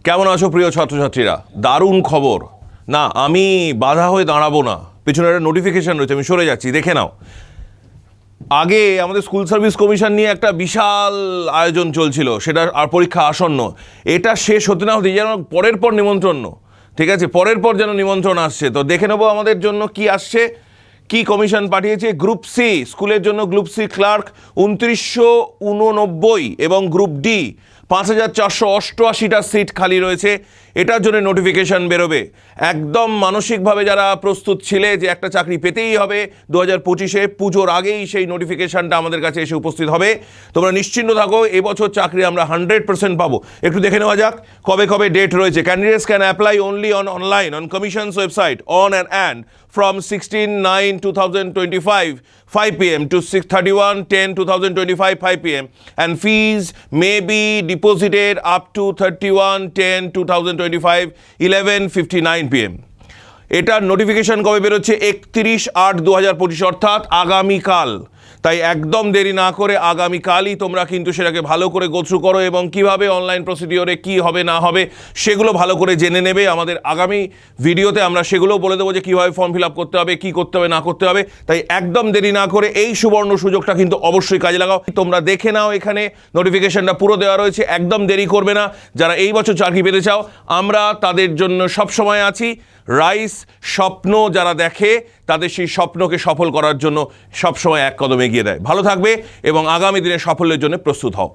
কেমন আছো প্রিয় ছাত্রছাত্রীরা? দারুণ খবর না, আমি বাধা হয়ে দাঁড়াবো না। পেছনে একটা নোটিফিকেশন রয়েছে, আমি সরে যাচ্ছি, দেখে নাও। আগে আমাদের স্কুল সার্ভিস কমিশন নিয়ে একটা বিশাল আয়োজন চলছিল, সেটা আর পরীক্ষা আসন্ন। এটা শেষ হতে না হতে যেন পরের পর নিমন্ত্রণ, ঠিক আছে, পরের পর যেন নিমন্ত্রণ আসছে। তো দেখে নেবো আমাদের জন্য কি আসছে, কি কমিশন পাঠিয়েছে। গ্রুপ সি স্কুলের জন্য গ্রুপ সি ক্লার্ক 2989 এবং গ্রুপ ডি 5488টা সিট খালি রয়েছে। এটার জন্য নোটিফিকেশান বেরোবে। একদম মানসিকভাবে যারা প্রস্তুত ছিলে যে একটা চাকরি পেতেই হবে 2025-এ, পুজোর আগেই সেই নোটিফিকেশানটা আমাদের কাছে এসে উপস্থিত হবে। তোমরা নিশ্চিন্ত থাকো, এবছর চাকরি আমরা 100% পাবো। একটু দেখে নেওয়া যাক কবে কবে ডেট রয়েছে। Candidates can apply only online on commission's website on and from 16/9/2025 5 p.m. to 31/10/2025 5 p.m. and fees may be deposited up to 31/10/2025 11:59 p.m. এটার নোটিফিকেশন কবে বেরোচ্ছে? 31/8/2025, অর্থাৎ আগামীকাল। তাই একদম দেরি না করে আগামীকালই তোমরা কিন্তু সেটাকে ভালো করে গো থ্রু করো এবং কিভাবে অনলাইন প্রসিডিওরে কি হবে না হবে সেগুলো ভালো করে জেনে নেবে। আমাদের আগামী ভিডিওতে আমরা সেগুলোও বলে দেবো যে কীভাবে ফর্ম ফিল আপ করতে হবে, কী করতে হবে না করতে হবে। তাই একদম দেরি না করে এই সুবর্ণ সুযোগটা কিন্তু অবশ্যই কাজে লাগাও। তোমরা দেখে নাও, এখানে নোটিফিকেশনটা পুরো দেওয়া রয়েছে, একদম দেরি করবে না। যারা এই বছর চাকরি পেতে চাও, আমরা তাদের জন্য সবসময় আছি। রাইস স্বপ্ন যারা দেখে, তাদের সেই স্বপ্নকে সফল করার জন্য সবসময় এক কদম এগিয়ে দেয়। ভালো থাকবে এবং আগামী দিনে সাফল্যের জন্য প্রস্তুত হও।